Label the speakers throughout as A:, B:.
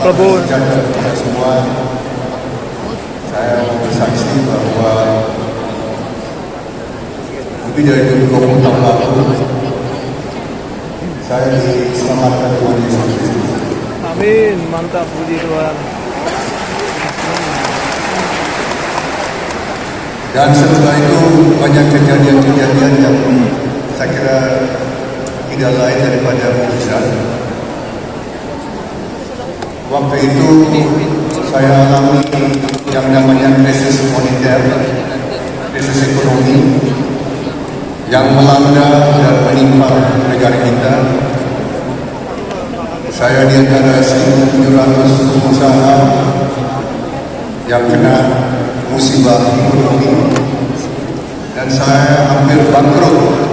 A: Prabun.
B: Kita semua, saya bersaksi bahwa lebih dari 20 tahun lalu saya diselamatkan Tuhan Yesus Kristus.
A: Amin, mantap, puji Tuhan.
B: Dan setelah itu banyak kejadian-kejadian yang saya kira tidak lain daripada mukjizat. Waktu itu saya alami yang namanya krisis moneter, krisis ekonomi yang melanda dan menimpa negara kita. Saya di antara 1.700 pengusaha yang kena musibah ekonomi dan saya hampir bangkrut.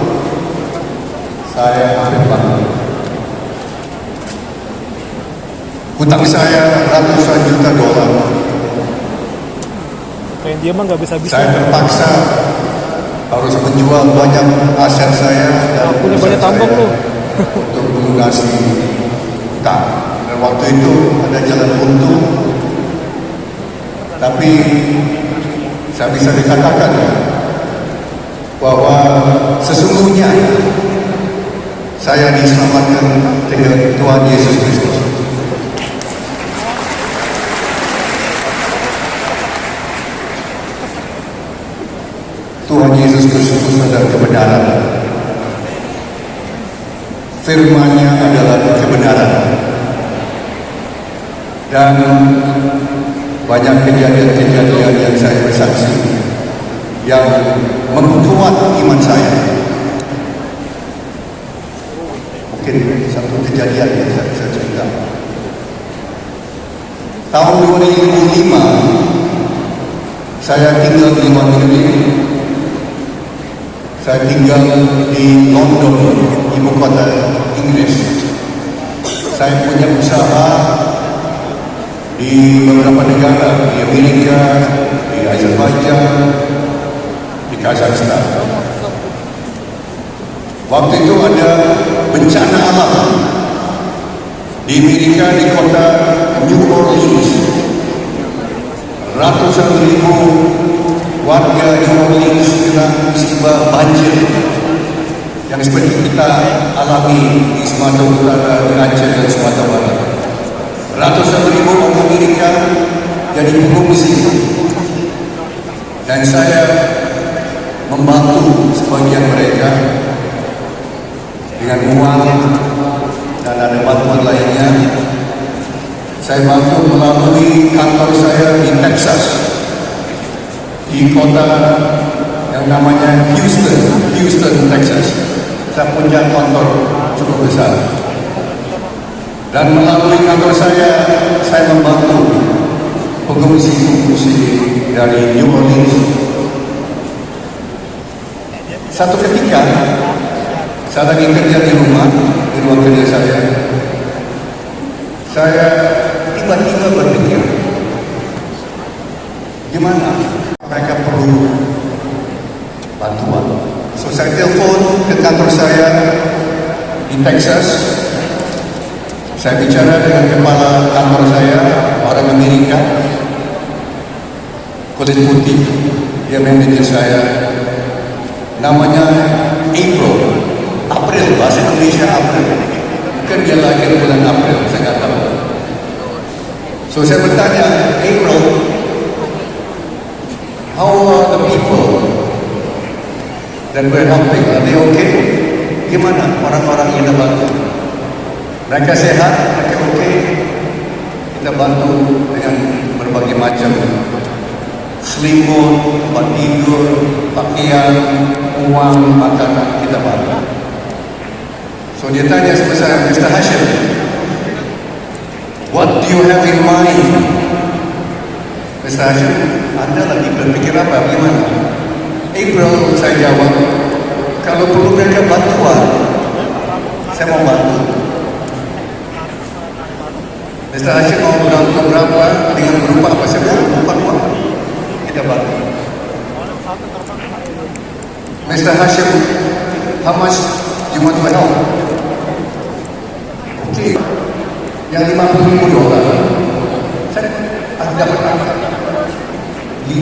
B: Hutang saya ratusan juta dolar.
A: Kayak dia mah nggak bisa-bisa.
B: Saya terpaksa harus menjual banyak aset saya dan
A: punya banyak tambang lu
B: untuk melunasi hutang. Dan waktu itu ada jalan buntu, tapi saya bisa dikatakan bahwa sesungguhnya saya diselamatkan dengan Tuhan Yesus Kristus. Tuhan Yesus Kristus adalah kebenaran. Firman-Nya adalah kebenaran. Dan banyak kejadian-kejadian yang saya bersaksi yang memperkuat iman saya. Mungkin satu kejadian yang saya bisa cerita. Tahun 2005 saya tinggal di luar negeri. Saya tinggal di London, ibu kota Inggris. Saya punya usaha di beberapa negara, di Amerika, di Azerbaijan, di Kazakhstan. Waktu itu ada bencana alam di Amerika, di kota New Orleans. Ratusan ribu warga New Orleans kena musibah banjir yang seperti kita alami di Sumatera Utara, Aceh dan Sumatera Barat. Ratusan ribu orang Amerika jadi pengungsi dan saya membantu sebagian mereka dengan uang dan ada bantuan lainnya. Saya bantu melalui kantor saya di Texas, di kota yang namanya Houston, Texas. Saya punya kantor cukup besar. Dan melalui kantor saya membantu pengungsi-pengungsi dari New Orleans. Satu ketika, saya lagi kerja di rumah, di ruang kerja saya tiba-tiba berpikir, gimana mereka perlu bantuan. So saya telepon ke kantor saya di Texas. Saya bicara dengan kepala kantor saya, orang Amerika, kulit putih, dia manajer saya, namanya April, bahasa Indonesia April. Kan dia lahir bulan April, saya nggak tahu. So saya bertanya, April, how are the people that we're helping? Are they okay? Gimana orang-orang yang kita bantu? Mereka sehat, mereka okay? Kita bantu dengan berbagai macam selimut, tempat tidur, pakaian, uang, makanan, kita bantu. So dia tanya sama saya, Mr. Hashim, what do you have in mind? Mr. Hashim, Anda lagi berpikir apa? Gimana? April, saya jawab, kalau perlu mereka bantuan, saya mau bantu. Mr. Hashim mau bantu berapa? Dengan berupa apa? Saya bilang, bukan uang. Kita bantu. Mr. Hashim, how much you want to help? Oke, yang $50,000.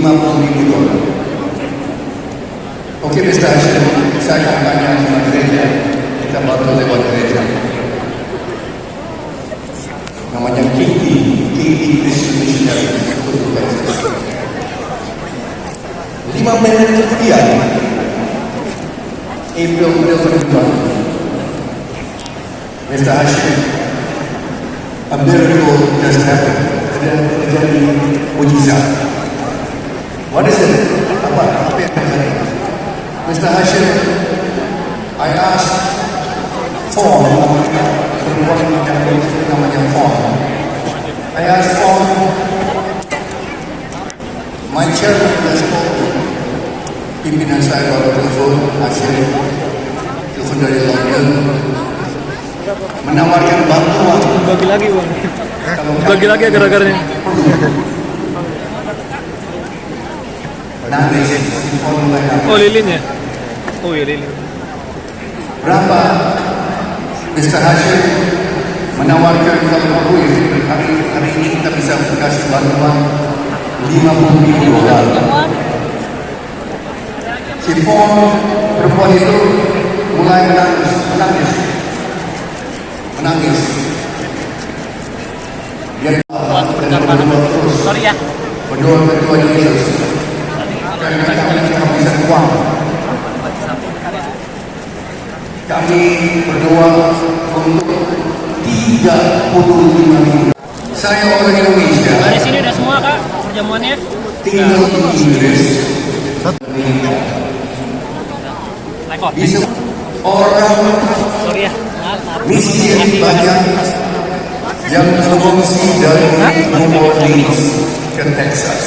B: $50,000. Oke, Mr. Hashim, saya akan tanya sama gereja. Kita bantu lewat gereja. Namanya KD Christian Missionary. 5 menit kemudian, April menelpon Mr. Hashim, a miracle just happened. Terjadi mujizat. What is it? Apa yang terjadi? Mr. Hashim, I asked form, namanya form. I asked form, my chairman has called pimpinan saya baru telepon, Hashim, telepon dari London, menawarkan bantuan.
A: Bagi lagi bang. Bagi lagi agar-agarnya. Oh lilinnya. Oh iya lilin.
B: Berapa Mr. Hashim menawarkan kalau perlu hari ini kita bisa kasih bantuan $50,000. Si perempuan itu mulai menangis. Dia
C: Sorry ya.
B: berdoa Yesus. Karena kami kehabisan uang. Kami berdoa untuk $35,000. Saya orang Indonesia.
C: Dari sini udah semua kak perjamuannya.
B: Tinggal di Inggris. Bisa orang
C: Sorry ya.
B: miskin banyak yang mengungsi dari New Orleans ke Texas.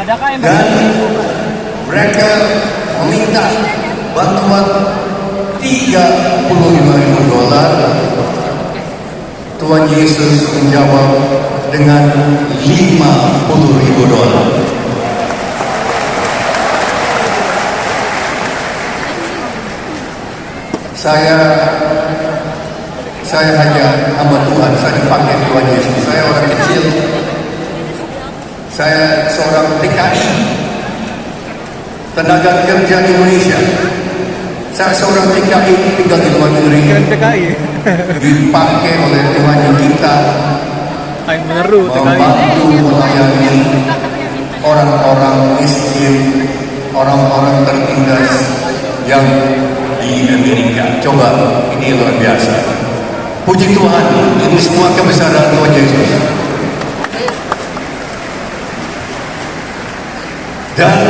C: Adakah yang
B: Dan mereka meminta bantuan $35,000. Tuhan Yesus menjawab dengan $50,000. Saya hanya hamba Tuhan, saya dipakai Tuhan Yesus. Saya orang kecil. Saya seorang TKI, tenaga kerja Indonesia. Saya seorang TKI tinggal di luar negeri.
A: Keren TKI.
B: Dipakai oleh Tuhan kita
A: Aing meneru TKI.
B: membantu melayani orang-orang miskin, orang-orang tertindas yang di Amerika. Coba, ini luar biasa. Puji Tuhan, ini semua kebesaran Tuhan Yesus. Dan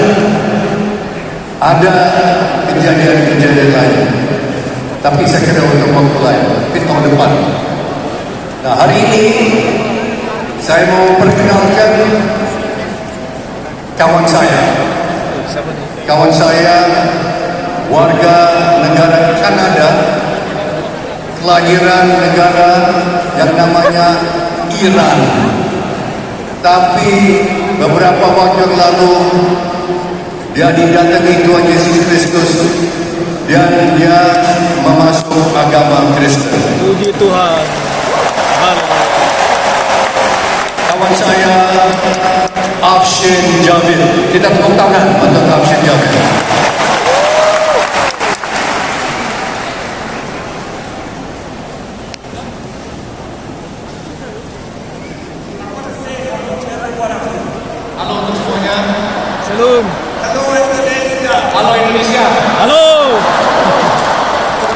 B: ada kejadian-kejadian lain. Tapi saya kira untuk memulai tahun depan. Nah, hari ini saya mau perkenalkan kawan saya. Kawan saya warga negara Kanada, kelahiran negara yang namanya Iran. Tapi beberapa waktu lalu dia didatangi Tuhan Yesus Kristus dan dia memasuk agama Kristen.
A: Puji Tuhan. Haleluya.
B: Kawan saya Afshin Jabil. Kita tepuk tangan untuk Afshin Jabil.
D: Halo untuk semuanya.
A: Salam.
D: Halo Indonesia. Halo Indonesia.
A: Halo.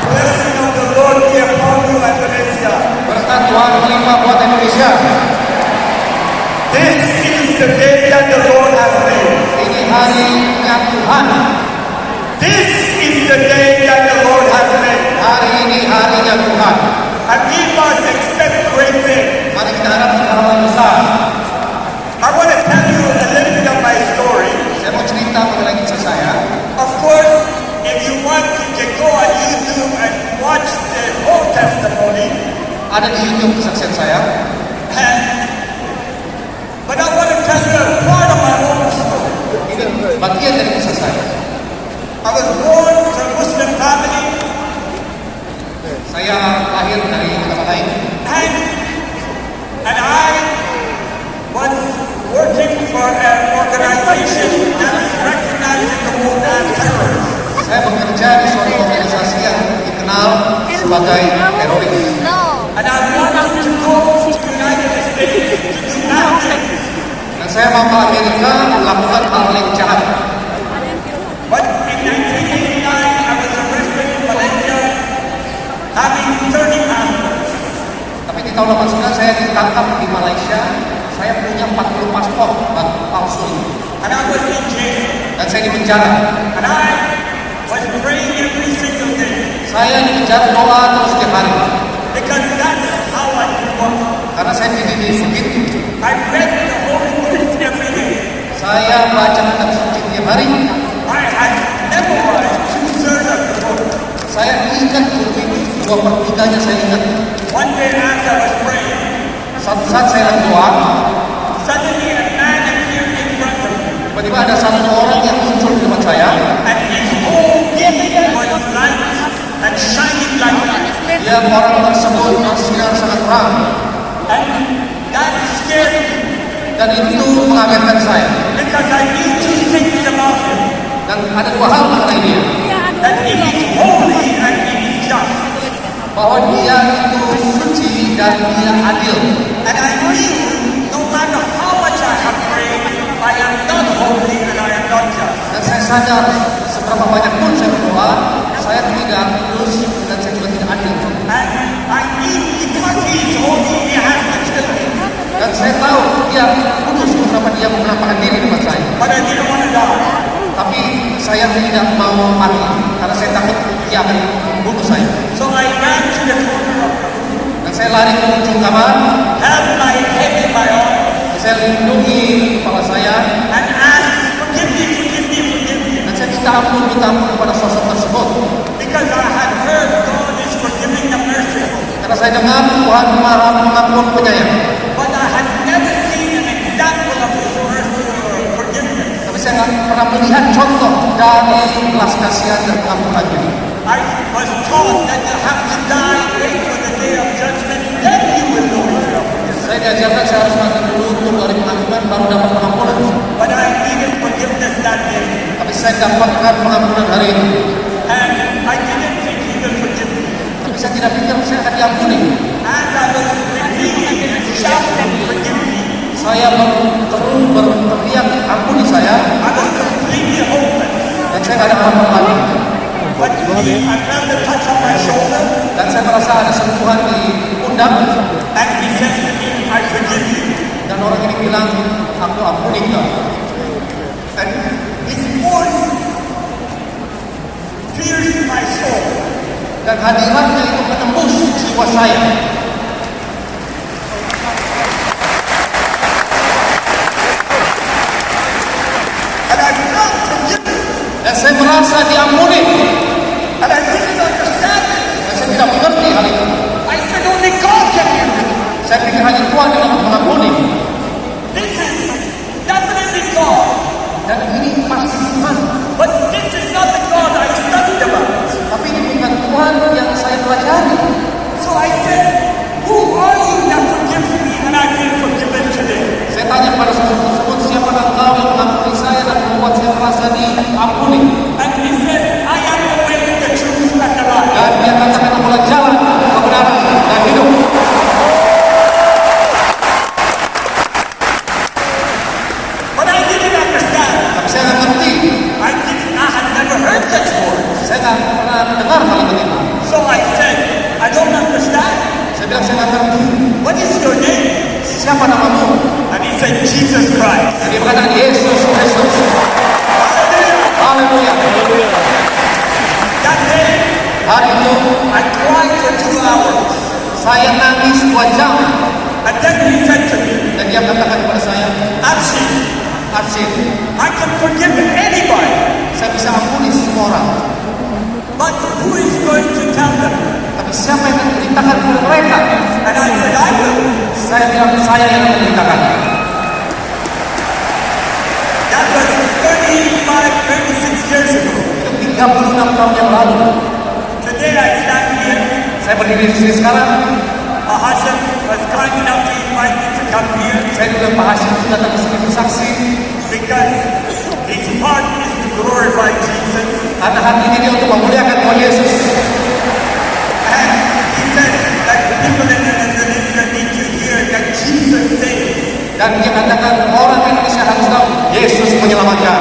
D: Blessing of the Lord be upon you, Indonesia. Berkat Tuhan melimpah buat Indonesia. This is the day that the Lord has made. Ini harinya Tuhan. This is the day that the Lord has made. Hari ini harinya Tuhan. And we must expect great things. Mari kita harapkan hal besar. I want to tell you a little bit of my story. Saya mau cerita mengenai kisah saya. Of course, if you want, you can go on YouTube and watch the whole testimony. Ada di YouTube kesaksian saya. But I want to tell you a part of my own story. Ini bagian dari kisah saya. I was born to a Muslim family. Saya lahir dari agama lain. And I was working for
B: sebagai teroris.
D: And I want you to go to the United States to do nothing.
B: Dan saya mau ke Amerika melakukan hal yang jahat.
D: But in 1989, I was arrested in Malaysia having 30 passports.
B: Tapi di tahun 89 saya ditangkap di Malaysia. Saya punya 40 paspor palsu ini.
D: And I was in jail.
B: Dan saya di penjara.
D: And I was praying every single day.
B: Saya di penjara doa terus setiap hari.
D: Because that's how I grew up.
B: Karena saya dididik begitu.
D: I read the Holy Book every day.
B: Saya baca kitab suci tiap hari.
D: I had memorized 2/3 of the book.
B: Saya ingat begitu 2/3 saya ingat.
D: One day as I was praying,
B: Satu saat saya berdoa,
D: suddenly a man appeared in front of me.
B: tiba-tiba ada satu orang yang muncul di depan saya.
D: And his whole gift was light and shining like light.
B: Dia orang tersebut bersinar sangat terang.
D: And that scared me.
B: Dan itu mengagetkan saya.
D: Because I knew two things about him.
B: Dan ada dua hal mengenai dia.
D: That he is holy and he is just.
B: Bahwa dia itu suci dan dia adil.
D: And I knew no matter how much I have prayed, I am not holy and I am not just.
B: Dan saya sadar seberapa banyak pun saya berdoa, saya tidak lulus dan saya juga tidak adil.
D: And I knew because he is holy, he has to kill me.
B: Dan saya tahu dia kudus beberapa dia menampakkan diri depan saya.
D: But I didn't want to die.
B: Tapi saya tidak mau mati karena saya takut dia akan membunuh saya.
D: So I ran to the corner,
B: Dan saya lari ke ujung kamar,
D: held my head in my arms,
B: saya lindungi kepala saya,
D: and asked, forgive me, forgive me, forgive me.
B: dan saya minta ampun kepada sosok tersebut.
D: Because I had heard God is forgiving the merciful.
B: Karena saya dengar Tuhan Maha Pengampun Penyayang.
D: But I had never seen an example of His mercy or forgiveness.
B: Tapi saya nggak pernah melihat contoh dari belas kasihan dan pengampunannya.
D: I was taught that you have to die, wait for the day of judgment, then you will know you are forgiven.
B: Saya diajarkan saya harus mati dulu untuk dari pengampunan baru dapat pengampunan.
D: But I needed forgiveness that day.
B: Tapi saya dapatkan pengampunan hari ini.
D: And I didn't think He will forgive me.
B: Tapi saya tidak pikir saya akan diampuni.
D: As I was repeating and shouting, forgive me,
B: Saya terus berteriak ampuni saya,
D: I was completely hopeless.
B: dan saya tidak ada harapan lagi.
D: But I felt the touch on my shoulder,
B: Dan saya merasa ada sentuhan di pundak,
D: and He said to me, I forgive you.
B: dan orang ini bilang, aku ampuni kau.
D: And His voice pierced my soul.
B: Dan hadiratnya itu menembus jiwa saya.
D: And I felt forgiven.
B: Dan saya merasa diampuni.
D: And I didn't understand it.
B: Dan saya tidak mengerti hal itu.
D: I said, only God can do it.
B: Saya pikir hanya Tuhan yang dapat mengampuni.
D: This is definitely God.
B: Dan ini pasti Tuhan.
D: But this is not the God I studied about.
B: Tapi ini bukan Tuhan yang saya pelajari.
D: So I said, who are you that forgives me and I feel forgiven today?
B: Saya tanya pada sosok tersebut, siapa engkau yang mengampuni saya dan membuat saya merasa diampuni?
D: And he said, I am the way, the truth, and the life.
B: Dan dia katakan akulah jalan, kebenaran, dan hidup.
D: But I didn't understand.
B: Tapi saya nggak ngerti.
D: I had never heard such words.
B: Saya nggak pernah dengar hal itu.
D: So I said, I don't understand.
B: Saya bilang saya nggak ngerti.
D: What is your name?
B: Siapa namamu?
D: And he said, Jesus Christ.
B: Dan dia berkata Yesus Kristus.
D: Hallelujah.
B: Haleluya.
D: That day,
B: Hari itu
D: I cried for 2 hours.
B: saya nangis 2 jam.
D: And then he said to me,
B: Dan dia katakan kepada saya,
D: Abshi,
B: Arsyid,
D: I can forgive anybody.
B: saya bisa ampuni semua orang.
D: But who is going to tell them?
B: Tapi siapa yang akan memberitakan kepada mereka?
D: And I said, I will.
B: Saya bilang saya yang akan memberitakan.
D: That was 36 years ago.
B: Itu 36 tahun yang lalu.
D: Today I stand here.
B: Saya berdiri di sini sekarang.
D: Pak Hashim was kind enough to invite me to come here
B: Saya juga Pak Hashim datang ke sini bersaksi.
D: because his heart is to glorify Jesus.
B: Karena hatinya dia untuk memuliakan Tuhan Yesus.
D: And Jesus saves.
B: Dan dia katakan orang Indonesia harus tahu Yesus menyelamatkan.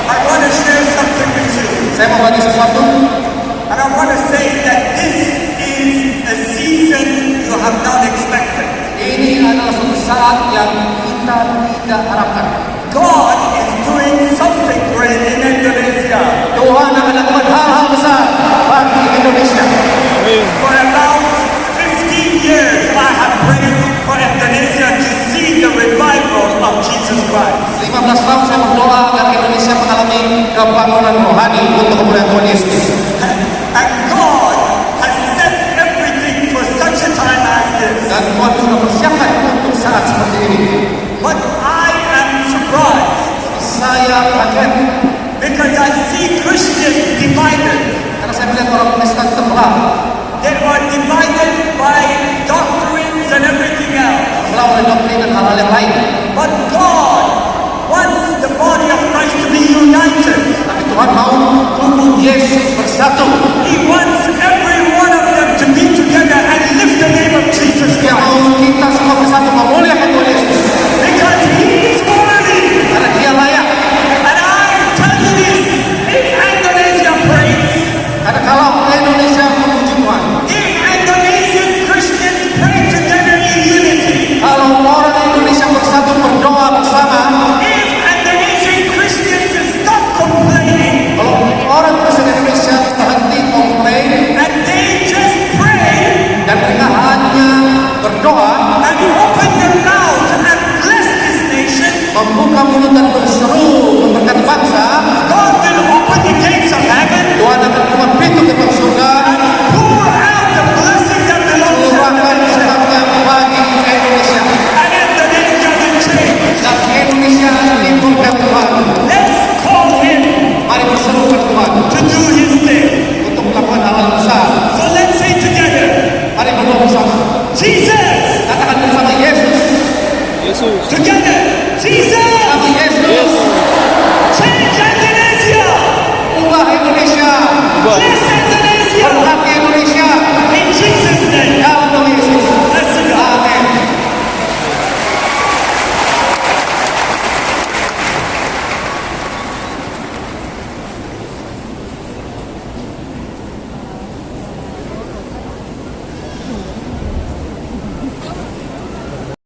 D: I want to share something with you.
B: Saya mau bagi sesuatu.
D: And I want to say that this is a season you have not expected.
B: Ini adalah suatu saat yang kita tidak harapkan.
D: God is doing something great in Indonesia.
B: Tuhan akan lakukan hal-hal besar bagi Indonesia.
A: Amin.
D: For about 15 years, I have prayed for Indonesia to see the revival of Jesus Christ.
B: 15 tahun saya berdoa agar Indonesia mengalami kebangunan rohani untuk kemuliaan Tuhan Yesus.
D: And God has set everything for such a time as this.
B: Dan Tuhan sudah persiapkan untuk saat seperti ini.
D: But I am surprised
B: Saya kaget
D: because I see Christians divided.
B: karena saya melihat orang Kristen terbelah.
D: They are divided by doctrines and everything else.
B: Terbelah oleh doktrin dan hal-hal yang lain.
D: But God wants the body of Christ to be united.
B: Tapi Tuhan mau tubuh Yesus bersatu.
D: He wants every one of them to be together and lift the name of Jesus
B: Dia
D: Christ.
B: mau kita semua bersatu memuliakan Tuhan Yesus.
D: Because He is worthy.
B: Karena Dia layak.
D: And I tell you this, if Indonesia prays,
B: Karena kalau Indonesia memuji Tuhan,
D: if Indonesian Christians pray together in unity,
B: kalau orang Indonesia bersatu berdoa bersama,
D: if Indonesian Christians stop complaining
B: kalau orang Kristen Indonesia berhenti komplain
D: and they just pray
B: dan mereka hanya berdoa,
D: and open their mouths and bless this nation,
B: membuka mulut dan berseru memberkati bangsa,
D: God will open the gates of heaven,
B: Tuhan akan buka pintu gerbang surga,
D: pour out the blessing that belongs to
B: curahkan
D: Indonesia,
B: berkatnya bagi Indonesia.
D: and Indonesia will change.
B: Dan Indonesia akan timbulkan Tuhan.
D: Let's call Him
B: Mari berserukan Tuhan
D: to do His thing.
B: untuk melakukan hal-hal besar.
D: So let's say together,
B: Mari berdoa bersama.
D: Jesus!
B: Katakan bersama Yesus.
A: Yesus.
D: Together, Jesus!